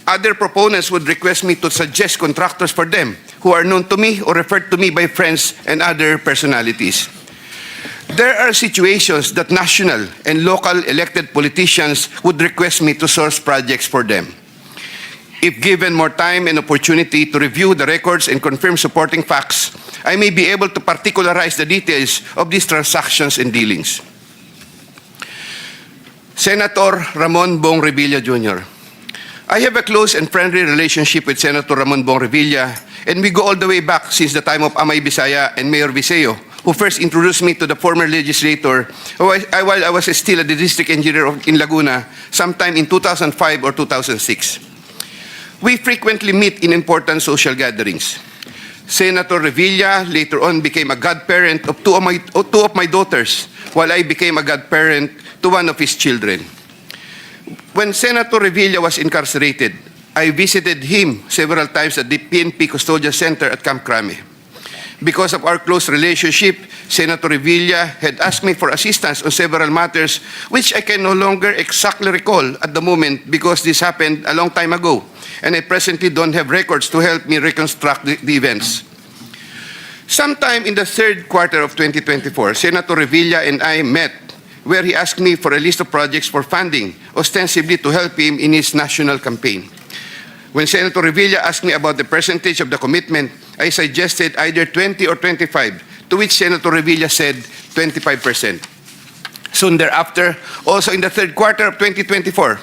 Other proponents would request me to suggest contractors for them who are known to me or referred to me by friends and other personalities. There are situations that national and local elected politicians would request me to source projects for them. If given more time and opportunity to review the records and confirm supporting facts, I may be able to particularize the details of these transactions and dealings. Senator Ramon Bong Revilla Jr. I have a close and friendly relationship with Senator Ramon Bong Revilla, and we go all the way back since the time of Amay Bisaya and Mayor Viseo, who first introduced me to the former legislator while I was still a district engineer in Laguna sometime in 2005 or 2006. We frequently meet in important social gatherings. Senator Revilla later on became a godparent of two of my daughters, while I became a godparent to one of his children. When Senator Revilla was incarcerated, I visited him several times at the PNP Custodial Center at Camp Crame. Because of our close relationship, Senator Revilla had asked me for assistance on several matters which I can no longer exactly recall at the moment because this happened a long time ago, and I presently don't have records to help me reconstruct the events. Sometime in the third quarter of 2024, Senator Revilla and I met where he asked me for a list of projects for funding, ostensibly to help him in his national campaign. When Senator Revilla asked me about the percentage of the commitment, I suggested either 20 or 25, to which Senator Revilla said 25%. Soon thereafter, also in the third quarter of 2024,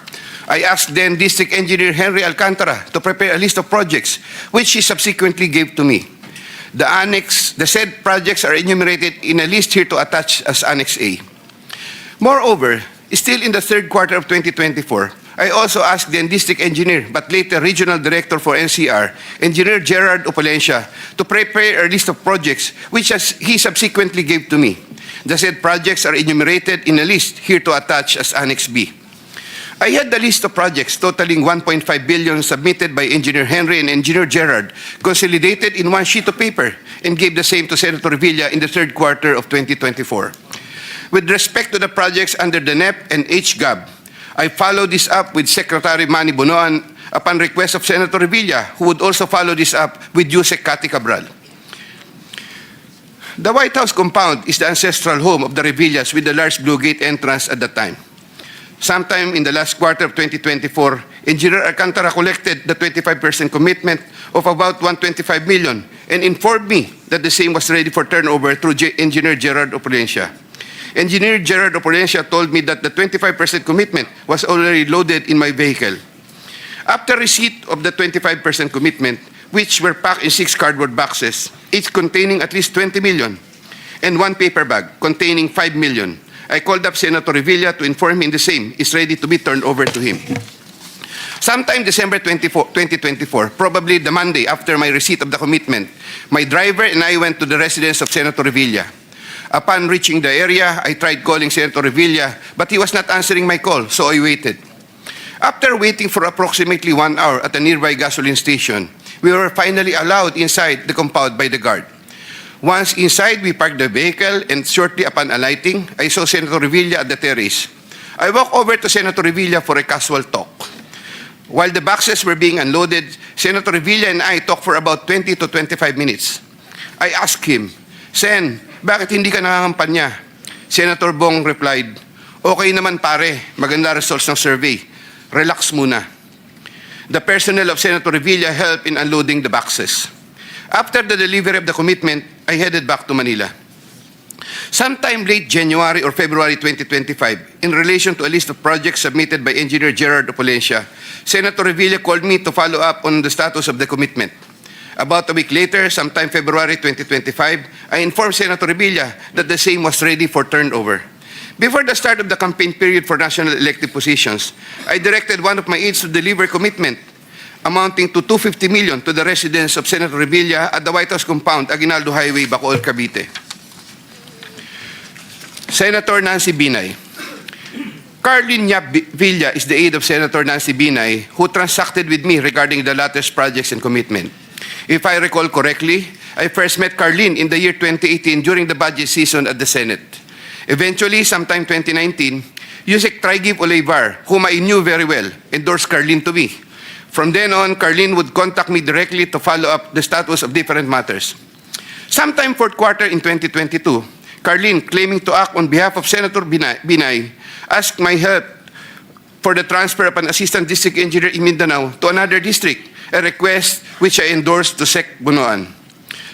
I asked then District Engineer Henry Alcantara to prepare a list of projects, which he subsequently gave to me. The said projects are enumerated in a list here to attach as Annex A. Moreover, still in the third quarter of 2024, I also asked then District Engineer, but later Regional Director for NCR, Engineer Gerard Opalencia, to prepare a list of projects, which he subsequently gave to me. The said projects are enumerated in a list here to attach as Annex B. I had the list of projects totaling 1.5 billion submitted by Engineer Henry and Engineer Gerard, consolidated in one sheet of paper, and gave the same to Senator Villa in the third quarter of 2024. With respect to the projects under the NEP and HGAB, I followed this up with Secretary Manny Bonoan upon request of Senator Villa, who would also follow this up with Yusek Cathy Cabral. The White House compound is the ancestral home of the Revillas with the large Blue Gate entrance at the time. Sometime in the last quarter of 2024, Engineer Alcantara collected the 25% commitment of about 125 million and informed me that the same was ready for turnover through Engineer Gerard Opalencia. Engineer Gerard Opalencia told me that the 25% commitment was already loaded in my vehicle. After receipt of the 25% commitment, which were packed in 6 cardboard boxes, each containing at least 20 million, and 1 paper bag containing 5 million, I called up Senator Revilla to inform him the same is ready to be turned over to him. Sometime December 2024, probably the Monday after my receipt of the commitment, my driver and I went to the residence of Senator Revilla. Upon reaching the area, I tried calling Senator Revilla, but he was not answering my call, so I waited. After waiting for approximately 1 hour at a nearby gasoline station, we were finally allowed inside the compound by the guard. Once inside, we parked the vehicle, and shortly upon alighting, I saw Senator Revilla at the terrace. I walked over to Senator Revilla for a casual talk. While the boxes were being unloaded, Senator Revilla and I talked for about 20 to 25 minutes. I asked him, "Sen, bakit hindi ka nangangampanya?" Senator Bong replied, "Okay naman pare, maganda results ng survey. Relax muna." The personnel of Senator Revilla helped in unloading the boxes. After the delivery of the commitment, I headed back to Manila. Sometime late January or February 2025, in relation to a list of projects submitted by Engineer Gerard Opalencia, Senator Revilla called me to follow up on the status of the commitment. About a week later, sometime February 2025, I informed Senator Revilla that the same was ready for turnover. Before the start of the campaign period for national elective positions, I directed one of my aides to deliver commitment amounting to 250 million to the residence of Senator Revilla at the White House compound, Aguinaldo Highway, Bacoor, Cavite. Senator Nancy Binay. Carlin Yap Villa is the aide of Senator Nancy Binay, who transacted with me regarding the latter's projects and commitment. If I recall correctly, I first met Carlin in the year 2018 during the budget season at the Senate. Eventually, sometime 2019, Yusek Traigip Olivar, whom I knew very well, endorsed Carlin to me. From then on, Carlin would contact me directly to follow up the status of different matters. Sometime fourth quarter in 2022, Carlin, claiming to act on behalf of Senator Binay, asked my help for the transfer of an assistant district engineer in Mindanao to another district, a request which I endorsed to Sec. Bunoan.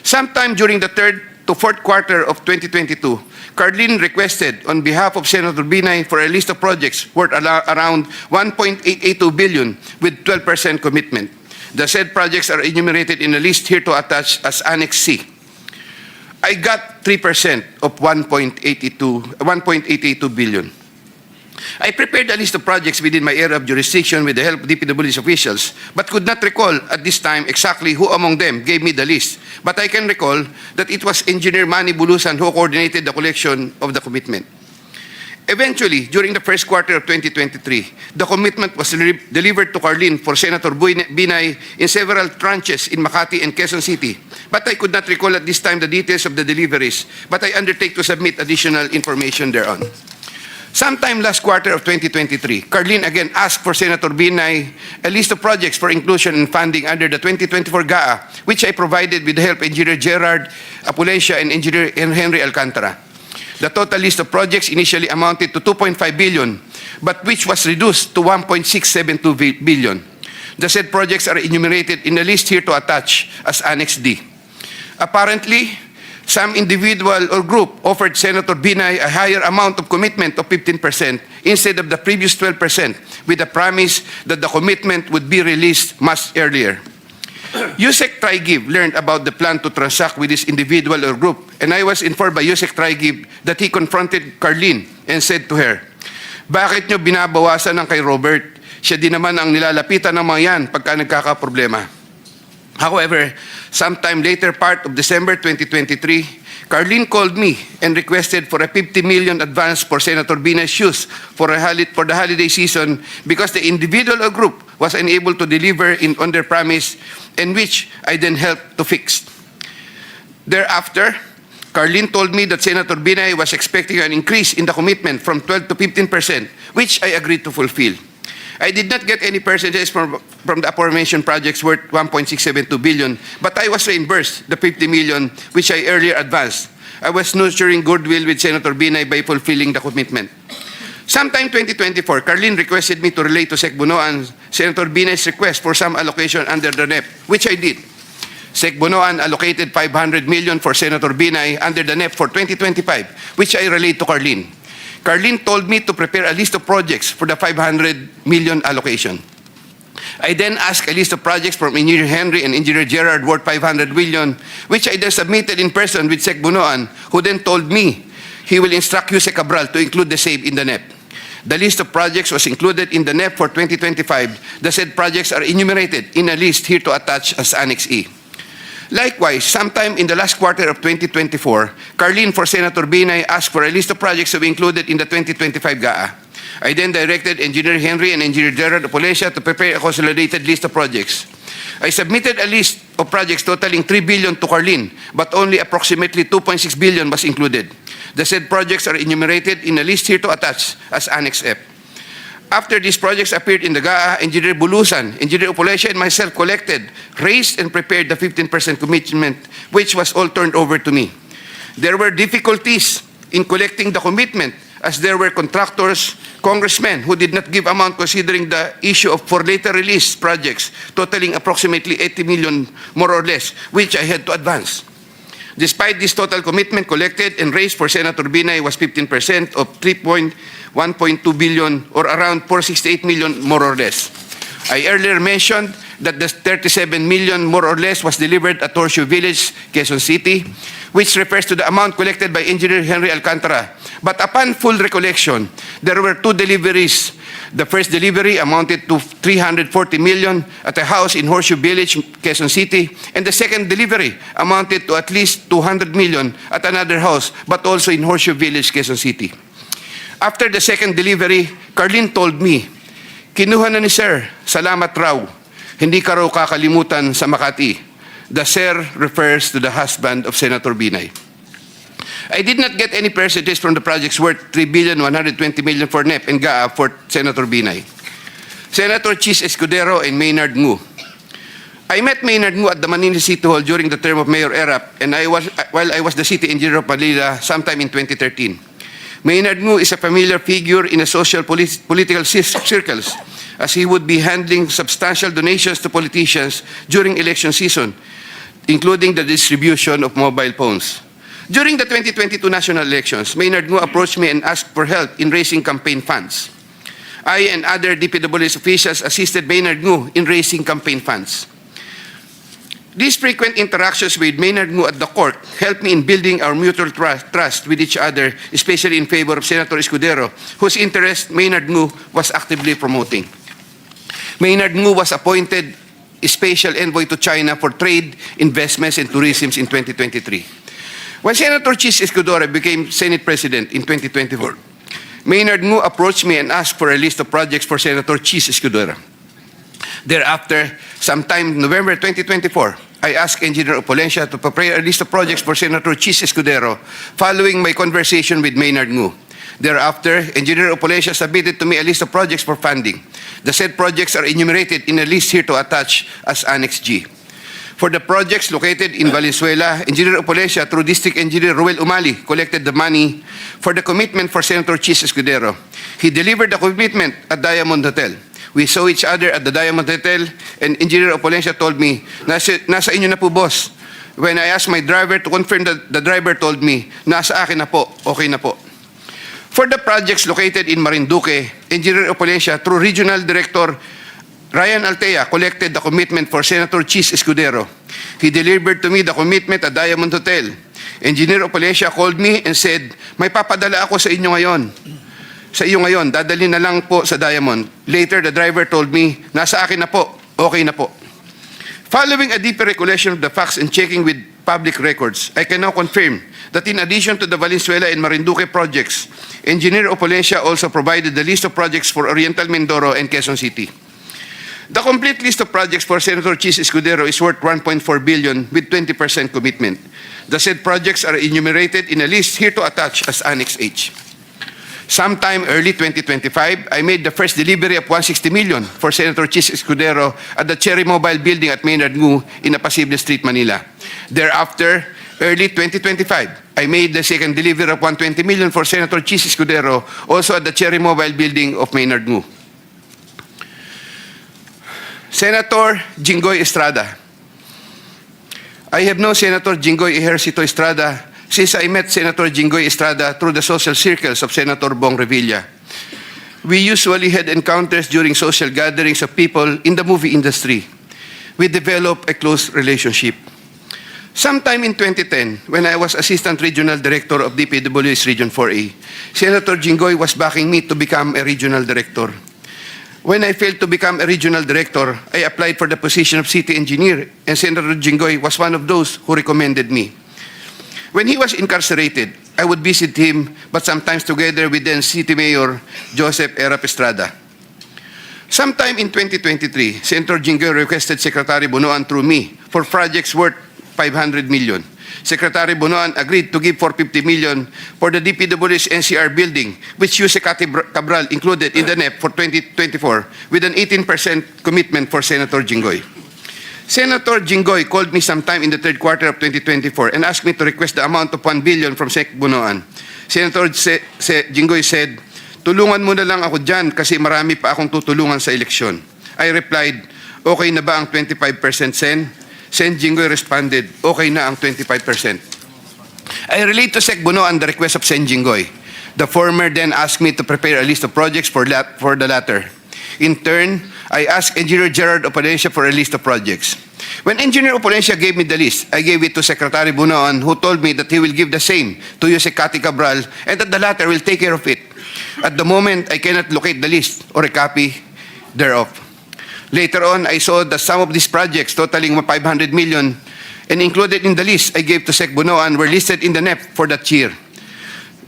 Sometime during the third to fourth quarter of 2022, Carlin requested on behalf of Senator Binay for a list of projects worth around 1.882 billion with 12% commitment. The said projects are enumerated in a list here to attach as Annex C. I got 3% of 1.882 billion. I prepared a list of projects within my area of jurisdiction with the help of DPW's officials, but could not recall at this time exactly who among them gave me the list. But I can recall that it was Engineer Manny Bulusan who coordinated the collection of the commitment. Eventually, during the first quarter of 2023, the commitment was delivered to Carlin for Senator Binay in several tranches in Makati and Quezon City. But I could not recall at this time the details of the deliveries, but I undertake to submit additional information thereon. Sometime last quarter of 2023, Carlin again asked for Senator Binay a list of projects for inclusion and funding under the 2024 GAA, which I provided with the help of Engineer Gerard Apulencia and Engineer Henry Alcantara. The total list of projects initially amounted to 2.5 billion, but which was reduced to 1.672 billion. The said projects are enumerated in the list here to attach as Annex D. Apparently, some individual or group offered Senator Binay a higher amount of commitment of 15% instead of the previous 12%, with the promise that the commitment would be released much earlier. Yusek Trigiv learned about the plan to transact with this individual or group, and I was informed by Yusek Trigiv that he confronted Carlin and said to her, "Bakit nyo binabawasan ng kay Robert? Siya din naman ang nilalapitan ng mga yan pagka nagkakaproblema." However, sometime later part of December 2023, Carlin called me and requested for a 50 million advance for Senator Binay's use for the holiday season because the individual or group was unable to deliver on their promise, and which I then helped to fix. Thereafter, Carlin told me that Senator Binay was expecting an increase in the commitment from 12 to 15%, which I agreed to fulfill. I did not get any percentages from the aforementioned projects worth 1.672 billion, but I was reimbursed the 50 million which I earlier advanced. I was nurturing goodwill with Senator Binay by fulfilling the commitment. Sometime 2024, Carlin requested me to relay to Sec. Bunoan Senator Binay's request for some allocation under the NEP, which I did. Sec. Bunoan allocated 500 million for Senator Binay under the NEP for 2025, which I relayed to Carlin. Carlin told me to prepare a list of projects for the 500 million allocation. I then asked a list of projects from Engineer Henry and Engineer Gerard worth 500 million, which I then submitted in person with Sec. Bunoan, who then told me he will instruct Yusek Cabral to include the same in the NEP. The list of projects was included in the NEP for 2025. The said projects are enumerated in a list here to attach as Annex E. Likewise, sometime in the last quarter of 2024, Carlin for Senator Binay asked for a list of projects to be included in the 2025 GAA. I then directed Engineer Henry and Engineer Gerard Apulencia to prepare a consolidated list of projects. I submitted a list of projects totaling 3 billion to Carlin, but only approximately 2.6 billion was included. The said projects are enumerated in a list here to attach as Annex F. After these projects appeared in the GAA, Engineer Bulusan, Engineer Apulencia, and myself collected, raised, and prepared the 15% commitment, which was all turned over to me. There were difficulties in collecting the commitment as there were contractors, congressmen who did not give amount considering the issue of for later release projects totaling approximately 80 million more or less, which I had to advance. Despite this total commitment collected and raised for Senator Binay was 15% of 1.2 billion or around 468 million more or less. I earlier mentioned that the 37 million more or less was delivered at Horseshoe Village, Quezon City, which refers to the amount collected by Engineer Henry Alcantara. But upon full recollection, there were two deliveries. The first delivery amounted to 340 million at a house in Horseshoe Village, Quezon City, and the second delivery amounted to at least 200 million at another house, but also in Horseshoe Village, Quezon City. After the second delivery, Carlin told me, "Kinuha na ni Sir, salamat raw. Hindi ka raw kakalimutan sa Makati." The Sir refers to the husband of Senator Binay. I did not get any percentage from the projects worth 3 billion 120 million for NEP and GAA for Senator Binay. Senator Chis Escudero and Maynard Ngu. I met Maynard Ngu at the Manila City Hall during the term of Mayor Erap, and while I was the city engineer of Manila sometime in 2013. Maynard Ngu is a familiar figure in the social political circles, as he would be handling substantial donations to politicians during election season, including the distribution of mobile phones. During the 2022 national elections, Maynard Ngu approached me and asked for help in raising campaign funds. I and other DPWH officials assisted Maynard Ngu in raising campaign funds. These frequent interactions with Maynard Ngu at the court helped me in building our mutual trust with each other, especially in favor of Senator Escudero, whose interest Maynard Ngu was actively promoting. Maynard Ngu was appointed Special Envoy to China for Trade, Investments, and Tourism in 2023. When Senator Chis Escudero became Senate President in 2024, Maynard Ngu approached me and asked for a list of projects for Senator Chis Escudero. Thereafter, sometime in November 2024, I asked Engineer Opolencia to prepare a list of projects for Senator Chis Escudero following my conversation with Maynard Ngu. Thereafter, Engineer Opolencia submitted to me a list of projects for funding. The said projects are enumerated in a list here to attach as Annex G. For the projects located in Valenzuela, Engineer Opolencia, through District Engineer Ruel Umali, collected the money for the commitment for Senator Chis Escudero. He delivered the commitment at Diamond Hotel. We saw each other at the Diamond Hotel, and Engineer Opolencia told me, nasa inyo na po, boss. When I asked my driver to confirm, the driver told me, nasa akin na po, okay na po. For the projects located in Marinduque, Engineer Opolencia, through Regional Director Ryan Altea, collected the commitment for Senator Chis Escudero. He delivered to me the commitment at Diamond Hotel. Engineer Opolencia called me and said, may papadala ako sa inyo ngayon. Sa iyo ngayon, dadalhin na lang po sa Diamond. Later, the driver told me, nasa akin na po, okay na po. Following a deeper recollection of the facts and checking with public records, I can now confirm that in addition to the Valenzuela and Marinduque projects, Engineer Opolencia also provided the list of projects for Oriental Mindoro and Quezon City. The complete list of projects for Senator Chis Escudero is worth 1.4 billion with 20% commitment. The said projects are enumerated in a list here to attach as Annex H. Sometime early 2025, I made the first delivery of 160 million for Senator Chis Escudero at the Cherry Mobile Building at Maynard Ngu in Apacible Street, Manila. Thereafter, early 2025, I made the second delivery of 120 million for Senator Chis Escudero, also at the Cherry Mobile Building of Maynard Ngu. Senator Jinggoy Estrada. I have known Senator Jinggoy Ejercito Estrada since I met Senator Jinggoy Estrada through the social circles of Senator Bong Revilla. We usually had encounters during social gatherings of people in the movie industry. We developed a close relationship. Sometime in 2010, when I was Assistant Regional Director of DPWH Region 4A, Senator Jinggoy was backing me to become a Regional Director. When I failed to become a Regional Director, I applied for the position of City Engineer, and Senator Jinggoy was one of those who recommended me. When he was incarcerated, I would visit him, but sometimes together with then City Mayor Joseph Erap Estrada. Sometime in 2023, Senator Jinggoy requested Secretary Bonoan through me for projects worth 500 million. Secretary Bonoan agreed to give 450 million for the DPWH NCR building, which Yuse Cabral included in the NEP for 2024, with an 18% commitment for Senator Jinggoy. Senator Jinggoy called me sometime in the third quarter of 2024 and asked me to request the amount of 1 billion from Sec Bonoan. Senator Jinggoy said, tulungan mo na lang ako dyan kasi marami pa akong tutulungan sa eleksyon. I replied, okay na ba ang 25% Sen? Sen Jinggoy responded, okay na ang 25%. I relayed to Sec Bonoan the request of Sen Jinggoy. The former then asked me to prepare a list of projects for the latter. In turn, I asked Engineer Gerard Opolencia for a list of projects. When Engineer Opolencia gave me the list, I gave it to Secretary Bonoan, who told me that he will give the same to Yuse Cabral and that the latter will take care of it. At the moment, I cannot locate the list or a copy thereof. Later on, I saw that some of these projects totaling 500 million and included in the list I gave to Sec Bonoan were listed in the NEP for that year.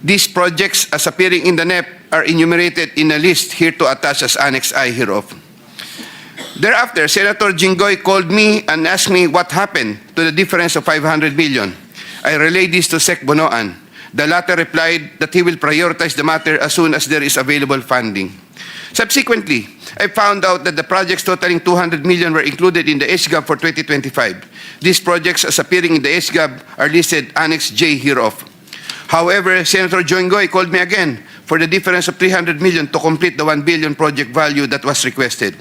These projects, as appearing in the NEP, are enumerated in a list here to attach as Annex I hereof. Thereafter, Senator Jinggoy called me and asked me what happened to the difference of 500 million. I relayed this to Sec Bonoan. The latter replied that he will prioritize the matter as soon as there is available funding. Subsequently, I found out that the projects totaling 200 million were included in the SGAB for 2025. These projects, as appearing in the SGAB, are listed Annex J hereof. However, Senator Joingoy called me again for the difference of 300 million to complete the 1 billion project value that was requested.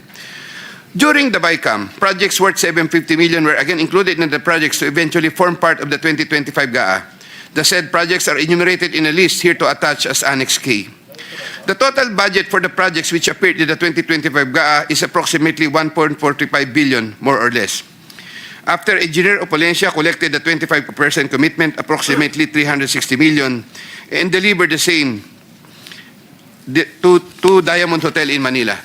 During the BICAM, projects worth 750 million were again included in the projects to eventually form part of the 2025 GAA. The said projects are enumerated in a list here to attach as Annex K. The total budget for the projects which appeared in the 2025 GAA is approximately 1.45 billion, more or less. After Engineer Opulencia collected the 25% commitment, approximately 360 million, and delivered the same to Diamond Hotel in Manila.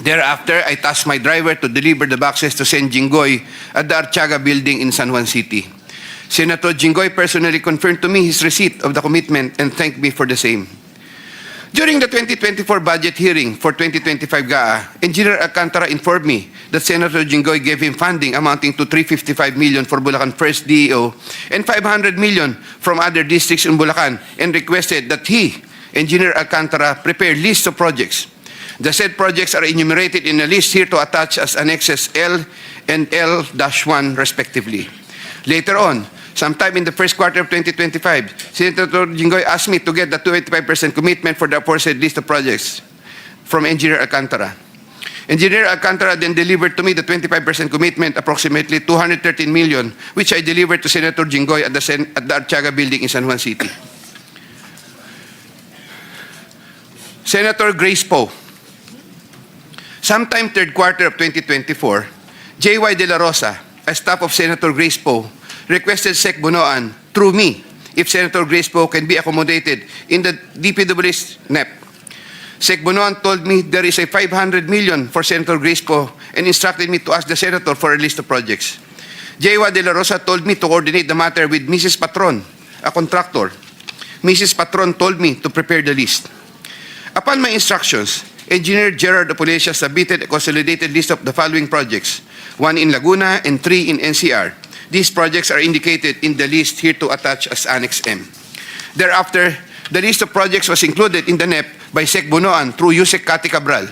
Thereafter, I tasked my driver to deliver the boxes to Sen Jinggoy at the Artiaga building in San Juan City. Senator Jinggoy personally confirmed to me his receipt of the commitment and thanked me for the same. During the 2024 budget hearing for 2025 GAA, Engineer Alcantara informed me that Senator Jinggoy gave him funding amounting to 355 million for Bulacan First DEO and 500 million from other districts in Bulacan and requested that he, Engineer Alcantara, prepare lists of projects. The said projects are enumerated in a list here to attach as annexes L and L-1 respectively. Later on, sometime in the first quarter of 2025, Senator Jinggoy asked me to get the 25% commitment for the aforesaid list of projects from Engineer Alcantara. Engineer Alcantara then delivered to me the 25% commitment, approximately 213 million, which I delivered to Senator Jinggoy at the Artiaga building in San Juan City. Senator Grace Poe. Sometime third quarter of 2024, J.Y. De La Rosa, a staff of Senator Grace Poe, requested Sec Bunoan, through me, if Senator Grace Poe can be accommodated in the DPW's NEP. Sec Bunoan told me there is a 500 million for Senator Grace Poe and instructed me to ask the Senator for a list of projects. J.Y. De La Rosa told me to coordinate the matter with Mrs. Patron, a contractor. Mrs. Patron told me to prepare the list. Upon my instructions, Engineer Gerard Opulencia submitted a consolidated list of the following projects, 1 in Laguna and 3 in NCR. These projects are indicated in the list here to attach as Annex M. Thereafter, the list of projects was included in the NEP by Sec Bunoan through Yusek Kati Cabral.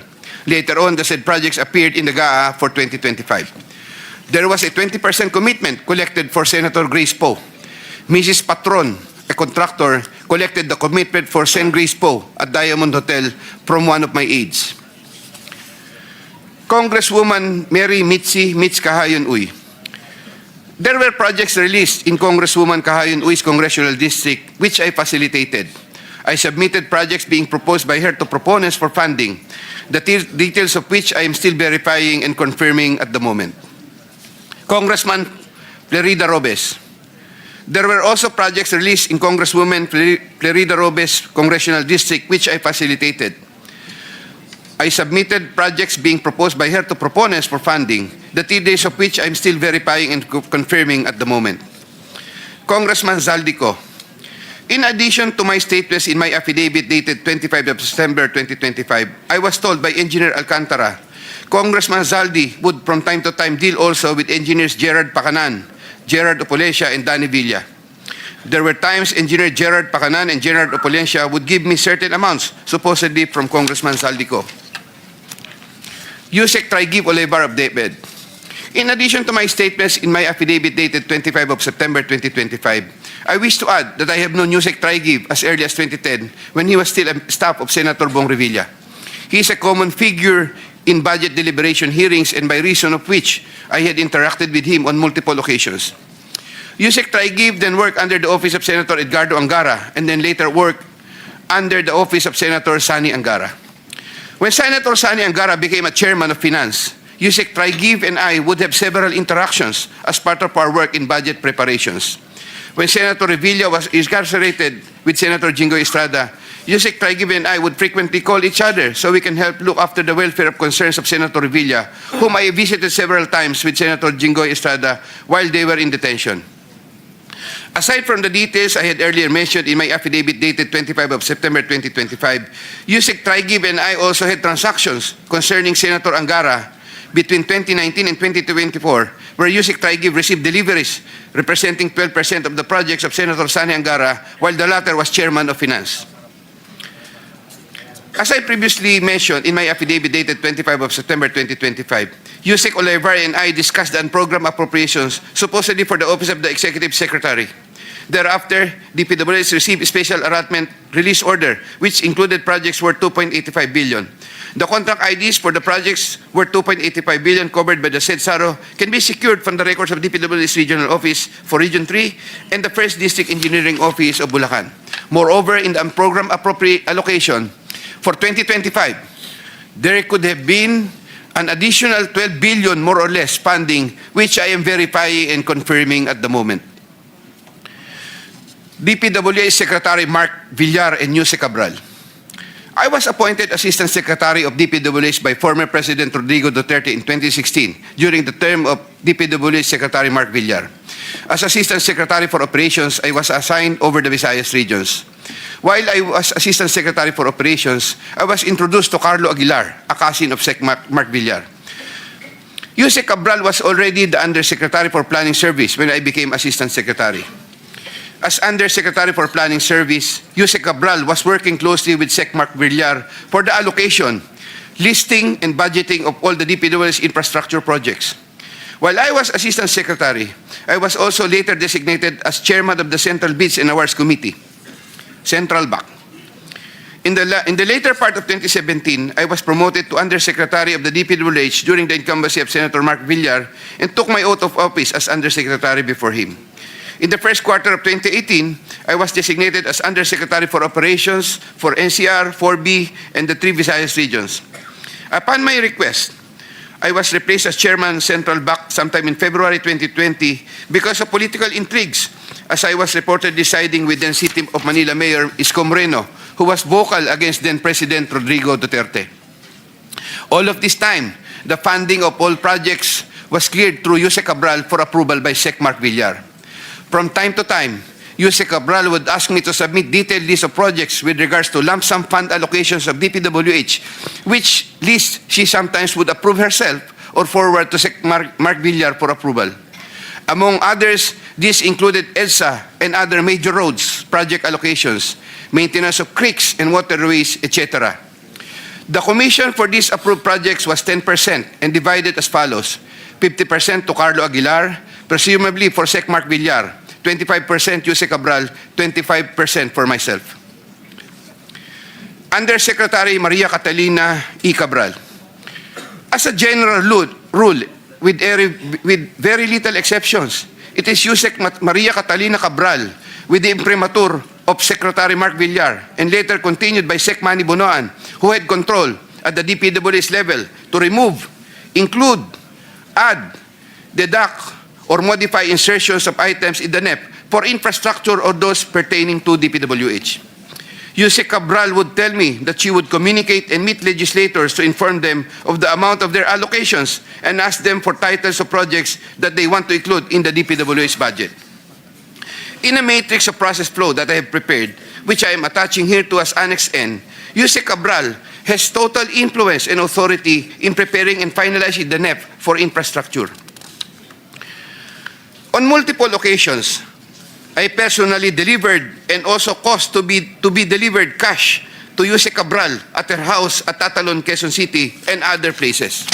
Later on, the said projects appeared in the GAA for 2025. There was a 20% commitment collected for Senator Grace Poe. Mrs. Patron, a contractor, collected the commitment for Sen Grace Poe at Diamond Hotel from one of my aides. Congresswoman Mary Mitzi Mitz Kahayon Uy. There were projects released in Congresswoman Kahayon Uy's congressional district, which I facilitated. I submitted projects being proposed by her to proponents for funding, the details of which I am still verifying and confirming at the moment. Congressman Flerida Robes. There were also projects released in Congresswoman Flerida Robes' congressional district, which I facilitated. I submitted projects being proposed by her to proponents for funding, the details of which I'm still verifying and confirming at the moment. Congressman Zaldico. In addition to my statements in my affidavit dated 25 of September 2025, I was told by Engineer Alcantara, Congressman Zaldi would from time to time deal also with Engineers Gerard Pacanan, Gerard Opulencia, and Danny Villa. There were times Engineer Gerard Pacanan and Gerard Opulencia would give me certain amounts, supposedly from Congressman Zaldico. Yusek Traigib Olivar of David. In addition to my statements in my affidavit dated 25 of September 2025, I wish to add that I have known Yusek Traigib as early as 2010 when he was still a staff of Senator Bong Revilla. He is a common figure in budget deliberation hearings and by reason of which I had interacted with him on multiple occasions. Yusek Traigib then worked under the office of Senator Edgardo Angara and then later worked under the office of Senator Sani Angara. When Senator Sani Angara became a chairman of finance, Yusek Traigib and I would have several interactions as part of our work in budget preparations. When Senator Revilla was incarcerated with Senator Jinggoy Estrada, Yusek Traigib and I would frequently call each other so we can help look after the welfare of concerns of Senator Revilla, whom I visited several times with Senator Jinggoy Estrada while they were in detention. Aside from the details I had earlier mentioned in my affidavit dated 25 of September 2025, Yusek Traigib and I also had transactions concerning Senator Angara between 2019 and 2024, where Yusek Traigib received deliveries representing 12% of the projects of Senator Sani Angara, while the latter was chairman of finance. As I previously mentioned in my affidavit dated 25 of September 2025, Yusek Olivar and I discussed the program appropriations supposedly for the Office of the Executive Secretary. Thereafter, DPWH received a special allotment release order, which included projects worth 2.85 billion. The contract IDs for the projects worth 2.85 billion covered by the said SARO can be secured from the records of DPWH Regional Office for Region 3 and the 1st District Engineering Office of Bulacan. Moreover, in the program appropriate allocation for 2025, there could have been an additional 12 billion more or less funding, which I am verifying and confirming at the moment. DPWH Secretary Mark Villar and Yusek Cabral. I was appointed Assistant Secretary of DPWH by former President Rodrigo Duterte in 2016 during the term of DPWH Secretary Mark Villar. As Assistant Secretary for Operations, I was assigned over the Visayas regions. While I was Assistant Secretary for Operations, I was introduced to Carlo Aguilar, a cousin of Sec Mark Villar. Yusek Cabral was already the Undersecretary for Planning Service when I became Assistant Secretary. As Undersecretary for Planning Service, Yusek Cabral was working closely with Sec Mark Villar for the allocation, listing, and budgeting of all the DPWH infrastructure projects. While I was Assistant Secretary, I was also later designated as Chairman of the Central Bids and Awards Committee, Central BAC. In the later part of 2017, I was promoted to Undersecretary of the DPWH during the incumbency of Senator Mark Villar and took my oath of office as Undersecretary before him. In the first quarter of 2018, I was designated as Undersecretary for Operations for NCR, 4B, and the 3 Visayas regions. Upon my request, I was replaced as Chairman Central BAC sometime in February 2020 because of political intrigues, as I was reportedly siding with then City of Manila Mayor Isko Moreno, who was vocal against then President Rodrigo Duterte. All of this time, the funding of all projects was cleared through Yusek Cabral for approval by Sec Mark Villar. From time to time, Yusek Cabral would ask me to submit detailed list of projects with regards to lump sum fund allocations of DPWH, which list she sometimes would approve herself or forward to Sec Mark Villar for approval. Among others, this included EDSA and other major roads, project allocations, maintenance of creeks and waterways, etc. The commission for these approved projects was 10% and divided as follows: 50% to Carlo Aguilar, presumably for Sec Mark Villar, 25% Yusek Cabral, 25% for myself. Undersecretary Maria Catalina E. Cabral. As a general rule, with very little exceptions, it is Yusek Maria Catalina Cabral, with the imprimatur of Secretary Mark Villar, and later continued by Sec Manny Bonoan, who had control at the DPWH level to remove, include, add, deduct, or modify insertions of items in the NEP for infrastructure or those pertaining to DPWH. Yusek Cabral would tell me that she would communicate and meet legislators to inform them of the amount of their allocations and ask them for titles of projects that they want to include in the DPWH budget. In a matrix of process flow that I have prepared, which I am attaching here to as Annex N, Yusek Cabral has total influence and authority in preparing and finalizing the NEP for infrastructure. On multiple occasions, I personally delivered and also caused to be delivered cash to Yusek Cabral at her house at Tatalon, Quezon City, and other places.